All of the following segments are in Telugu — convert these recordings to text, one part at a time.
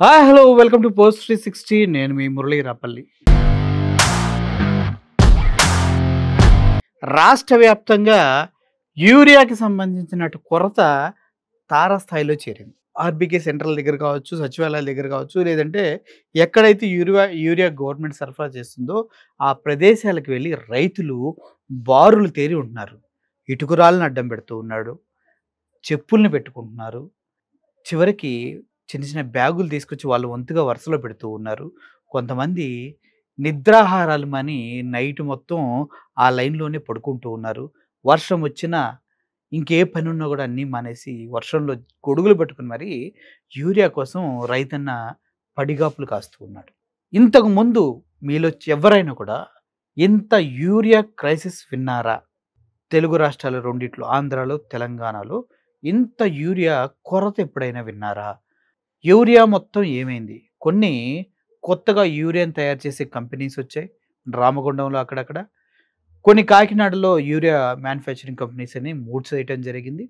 Hi hello welcome to post 360. నేను మీ మురళీ రాపల్లి. రాష్ట్ర వ్యాప్తంగా యూరియాకి సంబంధించిన కొరత తారాస్థాయిలో చేరింది. ఆర్బీకే సెంట్రల్ దగ్గర కావచ్చు, సచివాలయాల దగ్గర కావచ్చు, లేదంటే ఎక్కడైతే యూరియా గవర్నమెంట్ సరఫరా చేస్తుందో ఆ ప్రదేశాలకు వెళ్ళి రైతులు బారులు తేరి ఉంటున్నారు. ఇటుకురాలను అడ్డం పెడుతూ ఉన్నాడు, చెప్పుల్ని పెట్టుకుంటున్నారు. చివరికి చిన్న చిన్న బ్యాగులు తీసుకొచ్చి వాళ్ళు వంతుగా వరుసలో పెడుతూ ఉన్నారు. కొంతమంది నిద్రాహారాలు మాని నైట్ మొత్తం ఆ లైన్‌లోనే పడుకుంటూ ఉన్నారు. వర్షం వచ్చినా ఇంకే పనున్నా కూడా అన్నీ మానేసి వర్షంలో గొడుగులు పట్టుకొని మరి యూరియా కోసం రైతన్న పడిగాపులు కాస్తూ ఉన్నాడు. ఇంతకుముందు మీలో ఎవరైనా కూడా ఇంత యూరియా క్రైసిస్ విన్నారా? తెలుగు రాష్ట్రాలు రెండిట్లో, ఆంధ్రాలో, తెలంగాణలో ఇంత యూరియా కొరత ఎప్పుడైనా విన్నారా? యూరియా మొత్తం ఏమైంది? కొన్ని కొత్తగా యూరియాని తయారు చేసే కంపెనీస్ వచ్చాయి రామగుండంలో అక్కడక్కడ. కొన్ని కాకినాడలో యూరియా మ్యానుఫ్యాక్చరింగ్ కంపెనీస్ అని మూడ్స్ వేయటం జరిగింది.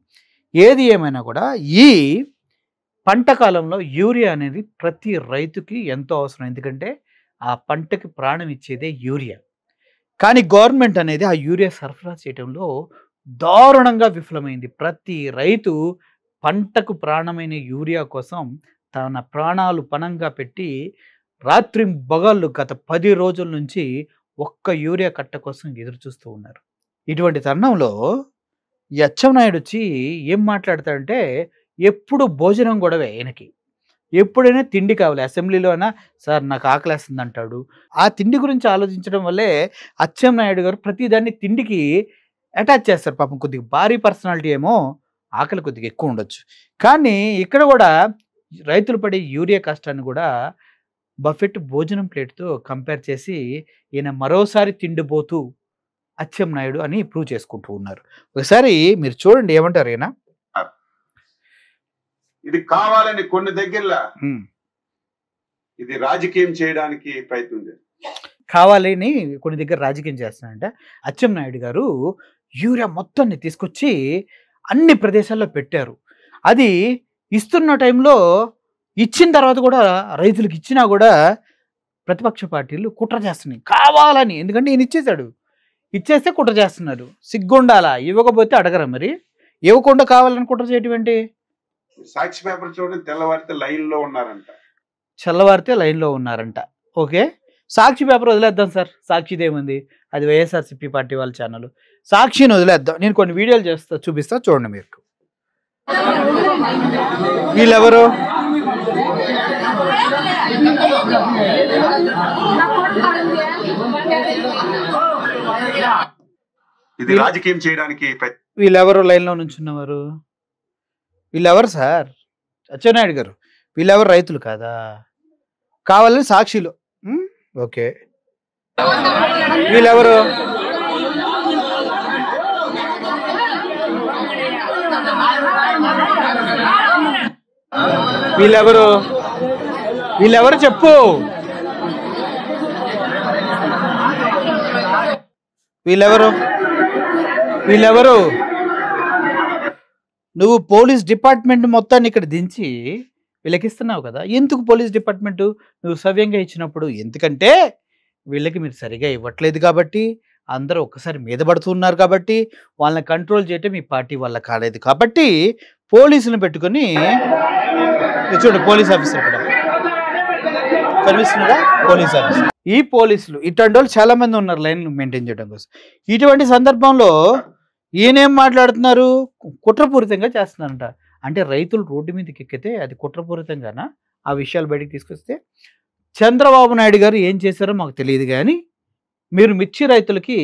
ఏది ఏమైనా కూడా ఈ పంట కాలంలో యూరియా అనేది ప్రతి రైతుకి ఎంతో అవసరం. ఎందుకంటే ఆ పంటకి ప్రాణం ఇచ్చేదే యూరియా. కానీ గవర్నమెంట్ అనేది ఆ యూరియా సరఫరా చేయడంలో దారుణంగా విఫలమైంది. ప్రతి రైతు పంటకు ప్రాణమైన యూరియా కోసం తన ప్రాణాలు పణంగా పెట్టి రాత్రింబగళ్ళు గత 10 రోజుల నుంచి ఒక్క యూరియా కట్ట కోసం ఎదురు చూస్తూ ఉన్నారు. ఇటువంటి తరుణంలో ఈ అచ్చెన్నాయుడు వచ్చి ఏం మాట్లాడతాడంటే, ఎప్పుడు భోజనం గొడవే ఈయనకి. ఎప్పుడైనా తిండి కావాలి. అసెంబ్లీలో అయినా సార్ నాకు ఆకలేస్తుంది అంటాడు. ఆ తిండి గురించి ఆలోచించడం వల్లే అచ్చెన్నాయుడు గారు ప్రతిదాన్ని తిండికి అటాచ్ చేస్తారు. పాపం కొద్దిగా భారీ పర్సనాలిటీ ఏమో ఆకలి కొద్దిగా ఎక్కువ ఉండొచ్చు. కానీ ఇక్కడ కూడా రైతులు పడే యూరియా కష్టాన్ని కూడా బఫెట్ భోజనం ప్లేట్‌తో కంపేర్ చేసి ఈయన మరోసారి తిండిబోతు అచ్చెన్నాయుడు అని ప్రూవ్ చేసుకుంటూ ఉన్నారు. ఒకసారి మీరు చూడండి ఏమంటారు ఈయన? ఇది కావాలని కొన్ని దగ్గరలో ఇది రాజకీయం చేయడానికి ప్రయత్నం చేస్తారు. కావాలని కొన్ని దగ్గర రాజకీయం చేస్తున్నారంట. అచ్చెన్నాయుడు గారు యూరియా మొత్తాన్ని తీసుకొచ్చి అన్ని ప్రదేశాల్లో పెట్టారు. అది ఇస్తున్న టైంలో ఇచ్చిన తర్వాత కూడా రైతులకు ఇచ్చినా కూడా ప్రతిపక్ష పార్టీలు కుట్ర చేస్తున్నాయి కావాలని. ఎందుకంటే ఈయన ఇచ్చేశాడు, ఇచ్చేస్తే కుట్ర చేస్తున్నారు. సిగ్గుండాలా? ఇవ్వకపోతే అడగరా? మరి ఇవ్వకుండా కావాలని కుట్ర చేయటం ఏంటి? సాక్షి పేపర్ చూడండి, తెల్లవారితే లైన్ లో ఉన్నారంట. చల్లవారితే లైన్లో ఉన్నారంట. ఓకే, సాక్షి పేపర్ వదిలేద్దాం సార్. సాక్షిదేముంది, అది వైఎస్ఆర్సీపీ పార్టీ వాళ్ళ ఛానల్. సాక్షిని వదిలేద్దాం. నేను కొన్ని వీడియోలు చూపిస్తా చూడండి మీరు. వీళ్ళెవరు? ఇది రాజకీయం చేయడానికి వీళ్ళెవరు లైన్లో నుంచున్నవారు? వీళ్ళెవరు సార్? అచ్చెన్నాయుడు గారు వీళ్ళెవరు? రైతులు కాదా? కావాలని సాక్షిలో. ఓకే, వీళ్ళెవరు? వీళ్ళెవరు? వీళ్ళెవరు చెప్పు. వీళ్ళెవరు? వీళ్ళెవరు? నువ్వు పోలీస్ డిపార్ట్మెంట్ మొత్తాన్ని ఇక్కడ దించి వీళ్ళకి ఇస్తున్నావు కదా. ఎందుకు పోలీస్ డిపార్ట్మెంట్ నువ్వు సవ్యంగా ఇచ్చినప్పుడు? ఎందుకంటే వీళ్ళకి మీరు సరిగా ఇవ్వట్లేదు కాబట్టి, అందరూ ఒక్కసారి మీద పడుతున్నారు కాబట్టి, వాళ్ళని కంట్రోల్ చేయటం మీ పార్టీ వల్ల కాలేదు కాబట్టి పోలీసులను పెట్టుకొని చూడండి. పోలీస్ ఆఫీసర్ కూడా కనిపిస్తున్నారా? Police officer. ఈ పోలీసులు ఇటువంటి వాళ్ళు చాలా మంది ఉన్నారు లైన్ మెయింటైన్ చేయడం కోసం. ఇటువంటి సందర్భంలో ఈయనేం మాట్లాడుతున్నారు? కుట్రపూరితంగా చేస్తున్నారంట. అంటే రైతులు రోడ్డు మీదకి ఎక్కితే అది కుట్రపూరితంగానా? ఆ విషయాలు బయటికి తీసుకొస్తే చంద్రబాబు నాయుడు గారు ఏం చేశారో మాకు తెలియదు. కానీ మీరు మిర్చి రైతులకి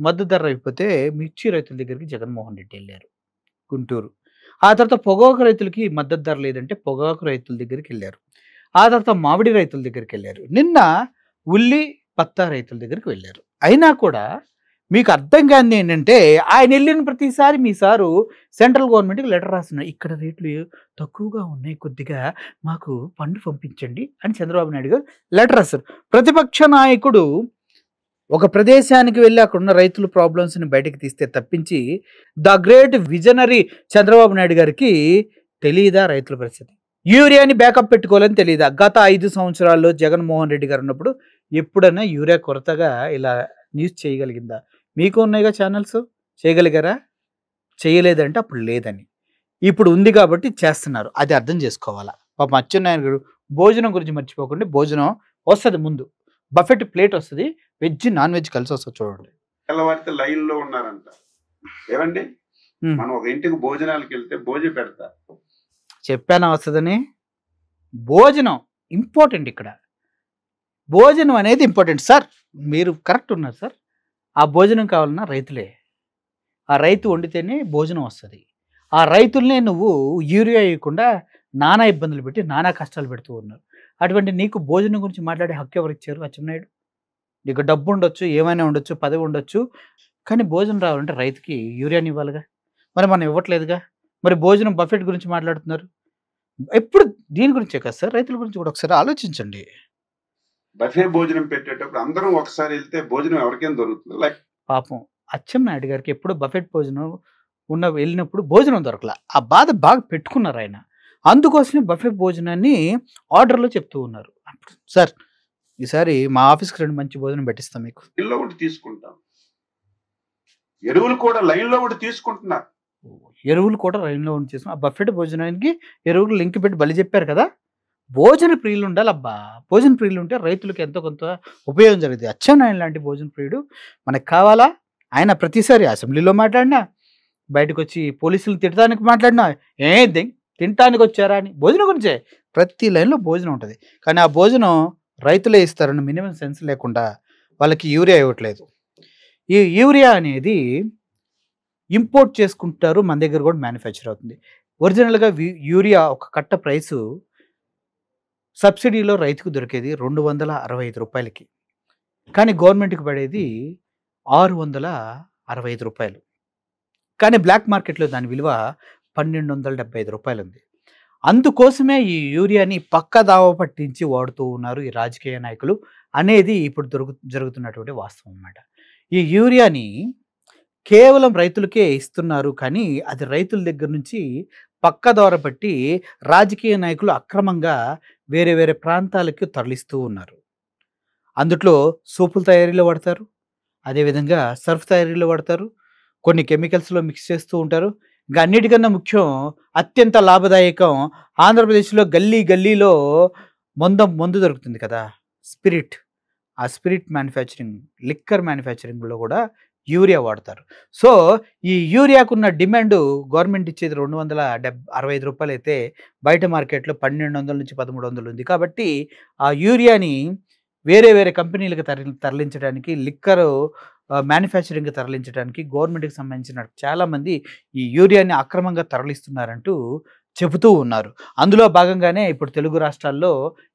మద్దతు ధర అయిపోతే మిర్చి రైతుల దగ్గరికి జగన్మోహన్ రెడ్డి వెళ్ళారు గుంటూరు. ఆ తర్వాత పొగాకు రైతులకి మద్దతు ధర లేదంటే పొగాకు రైతుల దగ్గరికి వెళ్ళారు. ఆ తర్వాత మామిడి రైతుల దగ్గరికి వెళ్ళారు. నిన్న ఉల్లి పత్తా రైతుల దగ్గరికి వెళ్ళారు. అయినా కూడా మీకు అర్థం కాని ఏంటంటే, ఆయన వెళ్ళిన ప్రతిసారి మీ సారు సెంట్రల్ గవర్నమెంట్కి లెటర్ రాస్తున్నారు. ఇక్కడ రేట్లు తక్కువగా ఉన్నాయి, కొద్దిగా మాకు ఫండ్ పంపించండి అని చంద్రబాబు నాయుడు గారు లెటర్ రాస్తారు. ప్రతిపక్ష నాయకుడు ఒక ప్రదేశానికి వెళ్ళి అక్కడున్న రైతుల ప్రాబ్లమ్స్ని బయటకు తీస్తే తప్పించి the great visionary Chandrababu Naidu గారికి తెలియదా రైతుల పరిస్థితి? యూరియాని బ్యాకప్ పెట్టుకోవాలని తెలియదా? గత 5 సంవత్సరాల్లో జగన్మోహన్ రెడ్డి గారు ఉన్నప్పుడు ఎప్పుడన్నా యూరియా కొరతగా ఇలా న్యూస్ చేయగలిగిందా? మీకు ఉన్నాయిగా ఛానల్స్, చేయగలిగారా? చేయలేదంటే అప్పుడు లేదని. ఇప్పుడు ఉంది కాబట్టి చేస్తున్నారు. అది అర్థం చేసుకోవాలా. పాపం అచ్చెన్నాయుడు గారు భోజనం గురించి మర్చిపోకండి. భోజనం వస్తది ముందు. బఫెట్ ప్లేట్ వస్తది. వెజ్, నాన్ వెజ్ కలిసి వస్తది చూడండి. తెల్లవారితే లైన్ లో ఉన్నారంట. ఏమండి, హ్మ్. మనం ఒక ఇంటికి భోజనాలకు వెళ్తే భోజనం పెడతా. చెప్పానా వస్తదని? భోజనం ఇంపార్టెంట్ ఇక్కడ. భోజనం అనేది ఇంపార్టెంట్. సార్ మీరు కరెక్ట్ ఉన్నారు సార్. ఆ భోజనం కావాలన్నా రైతులే. ఆ రైతు వండితేనే భోజనం వస్తది. ఆ రైతులనే నువ్వు యూరియా ఎయకుండా నానా ఇబ్బందులు పెట్టి, నానా కష్టాలు పెడుతూ ఉన్నారు. అటువంటి నీకు భోజనం గురించి మాట్లాడే హక్కు ఎవరిచ్చారు అచ్చెన్నాయుడు? నీకు డబ్బు ఉండొచ్చు, ఏమైనా ఉండొచ్చు, పదవి ఉండొచ్చు. కానీ భోజనం రావాలంటే రైతుకి యూరియాని ఇవ్వాలిగా. మరి మనం ఇవ్వట్లేదుగా. మరి భోజనం బఫెట్ గురించి మాట్లాడుతున్నారు. ఎప్పుడు దీని గురించే కాదు సార్, రైతుల గురించి కూడా ఒకసారి ఆలోచించండి. బఫే భోజనం పెట్టేటప్పుడు అందరం ఒకసారి వెళ్తే భోజనం ఎవరికైనా దొరుకుతుంది. లైక్ పాపం అచ్చెన్నాయుడు గారికి ఎప్పుడు బఫెట్ భోజనం వెళ్ళినప్పుడు భోజనం దొరకల. ఆ బాధ బాగా పెట్టుకున్నారు ఆయన. అందుకోసమే బఫెట్ భోజనాన్ని ఆర్డర్‌లో చెప్తూ ఉన్నారు. అప్పుడు సార్ ఈసారి మా ఆఫీస్‌కి రండి, మంచి భోజనం పెట్టిస్తాం మీకు. లైన్లో ఒకటి తీసుకుంటాం. ఎరువులు కూడా లైన్ లో ఒకటి తీసుకుంటున్నారు. ఎరువులు కూడా రైన్‌లో ఉండి చేసాం. ఆ బఫెట్ భోజనానికి ఎరువులు లింక్ పెట్టి బలి చెప్పారు కదా! భోజన ప్రియులు ఉండాలబ్బా! భోజన ప్రియులు ఉంటే రైతులకు ఎంతో కొంత ఉపయోగం జరుగుద్ది. అచ్చెన్నాయుడు లాంటి భోజన ప్రియుడు మనకు కావాలా? ఆయన ప్రతిసారి అసెంబ్లీలో మాట్లాడినా, బయటకొచ్చి పోలీసులను తిట్టడానికి మాట్లాడినా, తినటానికి వచ్చారా అని భోజనం గురించే. ప్రతి లైన్‌లో భోజనం ఉంటది. కానీ ఆ భోజనం రైతులే ఇస్తారన్న మినిమమ్ సెన్స్ లేకుండా వాళ్ళకి యూరియా ఇవ్వట్లేదు. ఈ యూరియా అనేది ఇంపోర్ట్ చేసుకుంటారు. మన దగ్గర కూడా మ్యానుఫ్యాక్చర్ అవుతుంది. ఒరిజినల్‌గా యూరియా ఒక కట్ట ప్రైసు సబ్సిడీలో రైతుకు దొరికేది రూ. 265. కానీ గవర్నమెంట్‌కి పడేది రూ. 665. కానీ బ్లాక్ మార్కెట్‌లో దాని విలువ రూ. 1275 ఉంది. అందుకోసమే ఈ యూరియాని పక్కదావ పట్టించి వాడుతూ ఉన్నారు ఈ రాజకీయ నాయకులు అనేది ఇప్పుడు జరుగుతున్నటువంటి వాస్తవం అన్నమాట. ఈ యూరియాని కేవలం రైతులకే ఇస్తున్నారు. కానీ అది రైతుల దగ్గర నుంచి పక్కదార పట్టి రాజకీయ నాయకులు అక్రమంగా వేరే వేరే ప్రాంతాలకు తరలిస్తూ ఉన్నారు. అందుట్లో సోపుల తయారీలో వాడతారు. అదేవిధంగా సర్ఫ్ తయారీలో వాడతారు. కొన్ని కెమికల్స్‌లో మిక్స్ చేస్తూ ఉంటారు. ఇంకా అన్నిటికన్నా ముఖ్యం, అత్యంత లాభదాయకం, ఆంధ్రప్రదేశ్‌లో గల్లీ గల్లీలో మందు దొరుకుతుంది కదా! స్పిరిట్. ఆ స్పిరిట్ మ్యానుఫ్యాక్చరింగ్, లిక్కర్ మ్యానుఫ్యాక్చరింగ్‌లో కూడా యూరియా వాడతారు. సో, ఈ యూరియాకున్న డిమాండు గవర్నమెంట్ ఇచ్చేది రూ. 265 అయితే బయట మార్కెట్‌లో 1200-1300 ఉంది. కాబట్టి ఆ యూరియాని వేరే వేరే కంపెనీలకు తరలించడానికి, లిక్కరు మ్యానుఫ్యాక్చరింగ్‌కి తరలించడానికి గవర్నమెంట్‌కి సంబంధించిన చాలామంది ఈ యూరియాని అక్రమంగా తరలిస్తున్నారంటూ చెబుతూ ఉన్నారు. అందులో భాగంగానే ఇప్పుడు తెలుగు రాష్ట్రాల్లో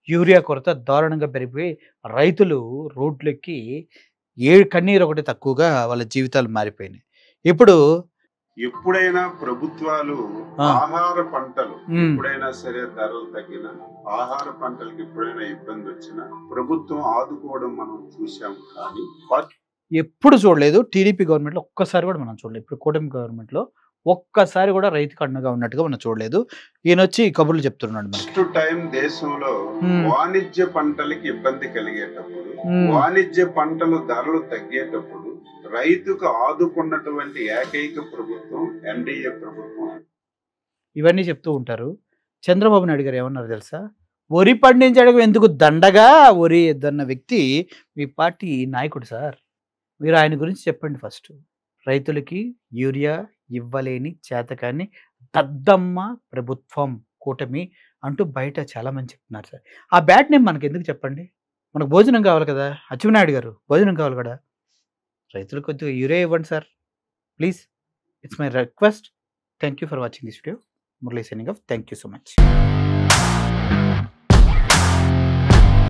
యూరియా కొరత దారుణంగా పెరిగిపోయి రైతులు రోడ్లెక్కి కన్నీరు ఒకటి తక్కువగా వాళ్ళ జీవితాలు మారిపోయినాయి. ఇప్పుడు ఎప్పుడైనా ప్రభుత్వాలు ఆ! ఆహార పంటలు హ్మ్. ఎప్పుడైనా సరే ధరలు తగ్గిన ఆహార పంటలకు ఎప్పుడైనా ఇబ్బంది వచ్చినా ప్రభుత్వం ఆదుకోవడం మనం చూసాం. కానీ ఎప్పుడు చూడలేదు. టీడీపీ గవర్నమెంట్‌లో ఒక్కసారి కూడా మనం చూడలేదు. ఇప్పుడు కూటమి గవర్నమెంట్‌లో ఒక్కసారి కూడా రైతుకు అండగా ఉన్నట్టుగా మనం చూడలేదు. ఈయనొచ్చి కబుర్లు చెప్తున్నాడు మనకి. ఫస్ట్ టైం దేశంలో హ్మ్. వాణిజ్య పంటలకి ఇబ్బంది కలిగేటప్పుడు, హ్మ్. వాణిజ్య పంటలు ధరలు తగ్గేటప్పుడు రైతుకు ఆదుకున్నటువంటి ఏకైక ప్రభుత్వం ఎన్డీఏ ప్రభుత్వం. ఇవన్నీ చెప్తూ ఉంటారు. చంద్రబాబు నాయుడు గారు ఏమన్నారు తెలుసా? వరి పండించడం ఎందుకు దండగా వరి ఎద్దన్న వ్యక్తి మీ పార్టీ నాయకుడు సార్. మీరు ఆయన గురించి చెప్పండి ఫస్టు. రైతులకి యూరియా ఇవ్వలేని చేతకాని దద్దమ్మ ప్రభుత్వం కూటమి అంటూ బయట చాలామంది చెప్తున్నారు సార్. ఆ బ్యాడ్ నేమ్ మనకెందుకు చెప్పండి? మనకు భోజనం కావాలి కదా! అచ్చెన్నాయుడు గారు భోజనం కావాలి కదా! రైతులకు కొద్దిగా యూరియా ఇవ్వండి sir. Please. It's my request. Thank you for watching this video. Murali signing off. Thank you so much.